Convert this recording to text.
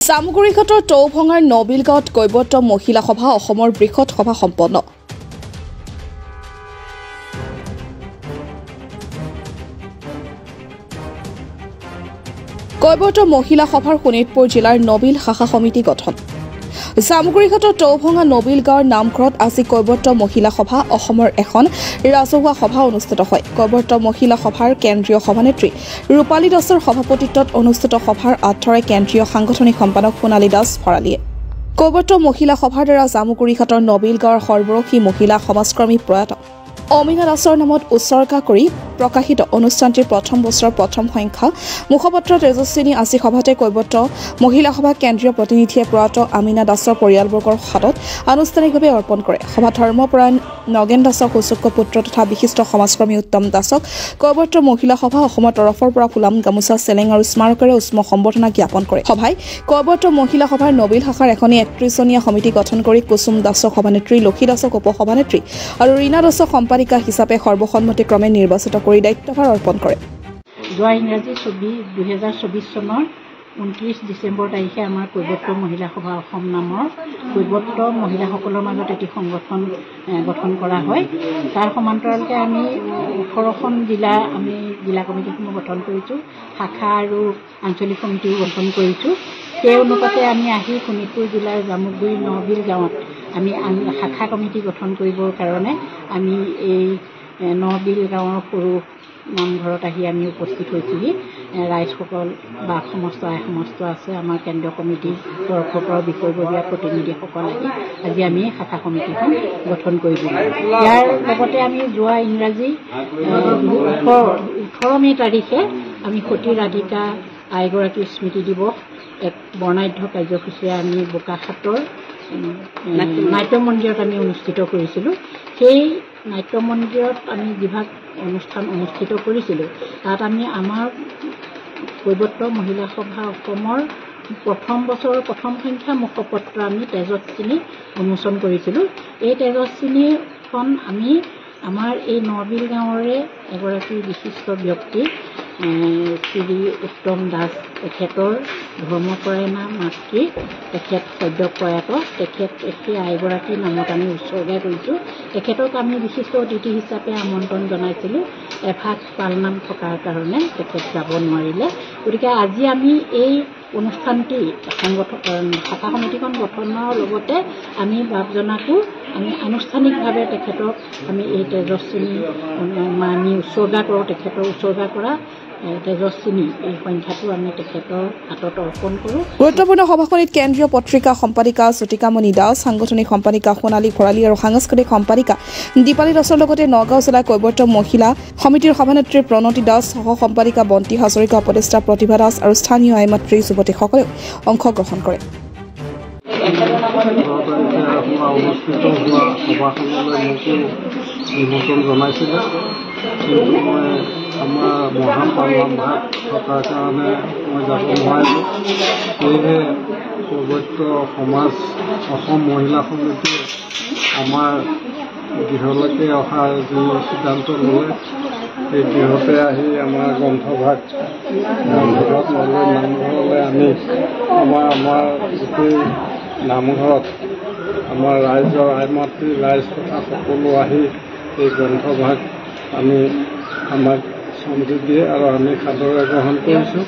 জামুগুৰিঘাটৰ টৌভঙাৰ নবিল গাঁৱত কৈৱৰ্ত মহিলা সভা অসমৰ বৃহৎ সভা সম্পন্ন। কৈৱৰ্ত মহিলা সভাৰ শোণিতপুৰ জিলাৰ নবিল শাখা সমিতি গঠন। জামুগুৰিঘাটৰ টৌভঙা নবিল গাঁৱৰ নামঘৰত আজি কৈৱৰ্ত মহিলা সভা অসমৰ এখন ৰাজহুৱা সভা অনুষ্ঠিত হয়। কৈৱৰ্ত মহিলা সভাৰ কেন্দ্ৰীয় সভানেত্ৰী ৰূপালী দাসৰ সভাপতিত্বত অনুষ্ঠিত সভাৰ আঁতৰে কেন্দ্ৰীয় সাংগঠনিক সম্পাদক সোণালী দাস ভৰালীয়ে কৈৱৰ্ত মহিলা সভাৰ দ্বাৰা জামুগুৰিঘাটৰ নবিল গাঁৱৰ সৰ্বৰসী মহিলা সমাজকৰ্মী প্ৰয়াত অমিনা দাসৰ নামত উৎসৰ্গা কৰি প্ৰকাশিত অনুষ্ঠানটিৰ প্ৰথম বছৰৰ প্ৰথম সংখ্যা মুখপত্ৰ তেজস্বিনী আজি সভাতে কৈৱৰ্ত মহিলা সভা কেন্দ্ৰীয় প্ৰতিনিধিয়ে প্ৰয়াত আমিনা দাসৰ পৰিয়ালবৰ্গৰ হাতত আনুষ্ঠানিকভাৱে অৰ্পণ কৰে। সভা ধৰ্মপৰায়ণ নগেন দাসক সুযোগ্য পুত্ৰ তথা বিশিষ্ট সমাজকৰ্মী উত্তম দাসক কৈৱৰ্ত মহিলা সভা অসমৰ তৰফৰ পৰা ফুলাম গামোচা চেলেং আৰু স্মাৰকেৰে উষ্ম সম্বৰ্ধনা জ্ঞাপন কৰে। সভাই কৈৱৰ্ত মহিলা সভাৰ নবিল শাখাৰ এখনি ৩১জনীয়া সমিতি গঠন কৰি কুসুম দাসক সভানেত্ৰী, লক্ষী দাসক উপসভানেত্ৰী আৰু ৰীনা দাসক সম্পাদিকা হিচাপে সৰ্বসন্মতিক্ৰমে নিৰ্বাচিত কৰি দায়িত্বভাৰ অৰ্পণ কৰে। যোৱা ইংৰাজী 2024 চনৰ 29 ডিচেম্বৰ তাৰিখে আমাৰ কৈৱৰ্ত মহিলা সভা অসম নামৰ কৈৱৰ্ত মহিলাসকলৰ মাজত এটি সংগঠন গঠন কৰা হয়। তাৰ সমান্তৰালকৈ আমি 18খন জিলা কমিটিসমূহ গঠন কৰিছোঁ, শাখা আৰু আঞ্চলিক সমিতিও গঠন কৰিছোঁ। সেই অনুপাতে আমি আহি শোণিতপুৰ জিলাৰ জামুগুৰি নবিল গাঁৱত আমি শাখা কমিটি গঠন কৰিবৰ কাৰণে আমি এই নবিল গাঁৱৰ সৰু নামঘৰত আহি আমি উপস্থিত হৈছোঁহি। ৰাইজসকল বা সমস্ত আই সমস্ত আছে, আমাৰ কেন্দ্ৰীয় কমিটিৰ তৰফৰ পৰা বিষয়ববীয়া প্ৰতিনিধিসকল আহি আজি আমি শাখা সমিতিখন গঠন কৰিছোঁ। ইয়াৰ লগতে আমি যোৱা ইংৰাজী 18 মে' তাৰিখে আমি সতী ৰাধিকা আইগৰাকীৰ স্মৃতি দিৱস এক বৰ্ণাঢ্য কাৰ্যসূচীৰে আমি বোকাখাটৰ নাট্য মন্দিৰত আমি অনুষ্ঠিত কৰিছিলোঁ। সেই নাট্য মন্দিৰত আমি যিভাগ অনুষ্ঠান অনুষ্ঠিত কৰিছিলোঁ, তাত আমি আমাৰ কৈৱৰ্ত মহিলা সভা অসমৰ প্ৰথম বছৰৰ প্ৰথম সংখ্যা মুখপত্ৰ আমি তেজস্বিনী উন্মোচন কৰিছিলোঁ। এই তেজস্বিনীখন আমি আমাৰ এই নবিল গাঁৱৰে এগৰাকী বিশিষ্ট ব্যক্তি শ্ৰী উত্তম দাস, তেখেতৰ ধৰ্মপৰায়ণা মাতৃ, তেখেত সদ্য প্ৰয়াত, সেই আইগৰাকীৰ নামত আমি উৎসৰ্গা কৰিছোঁ। তেখেতক আমি বিশিষ্ট অতিথি হিচাপে আমন্ত্ৰণ জনাইছিলোঁ। এভাগ পালনাম থকাৰ কাৰণে তেখেত যাব নোৱাৰিলে। গতিকে আজি আমি এই অনুষ্ঠানটি শাখা সমিতিখন গঠনৰ লগতে আমি বাপজনাকো আমি আনুষ্ঠানিকভাৱে তেখেতক আমি এই তেজস্বিনী আমি উৎসৰ্গা কৰোঁ। তেখেতৰ উৎসৰ্গা কৰা তেজস্বিনী এই সংখ্যাটো আমি তেখেতৰ হাতত অৰ্পণ কৰোঁ। গুৰুত্বপূৰ্ণ সভাখনিত কেন্দ্ৰীয় পত্ৰিকা সম্পাদিকা জ্যোতিকামণি দাস, সাংগঠনিক সম্পাদিকা সোণালী ভৰালী আৰু সাংস্কৃতিক সম্পাদিকা দীপালী দাসৰ লগতে নগাঁও জিলা কৈৱৰ্ত মহিলা সমিতিৰ সভানেত্ৰী প্ৰণতি দাস, সহ সম্পাদিকা বন্তি হাজৰিকা, উপদেষ্টা প্ৰতিভা দাস আৰু স্থানীয় আইমাতৃ যুৱতীসকলেও অংশগ্ৰহণ কৰে। নিমন্ত্ৰণ জনাইছিলে, কিন্তু মই আমাৰ মহান পালনাম ভাগ থকাৰ কাৰণে মই যাব নোৱাৰিলোঁ। সেয়েহে কৈৱৰ্ত সমাজ অসম মহিলা সমিতিয়ে আমাৰ গৃহলৈকে অহাৰ যি সিদ্ধান্ত ল'লে, সেই গৃহতে আহি আমাৰ গ্ৰন্থভাগ নলৈ নামঘৰলৈ আনি আমাৰ গোটেই নামঘৰত আমাৰ ৰাইজৰ আইমাতৃ ৰাইজ তথা সকলো আহি এই গ্ৰন্থভাগ আমি আমাক সমৃদ্ধি দিয়ে আৰু আমি সাদৰে গ্ৰহণ কৰিছোঁ।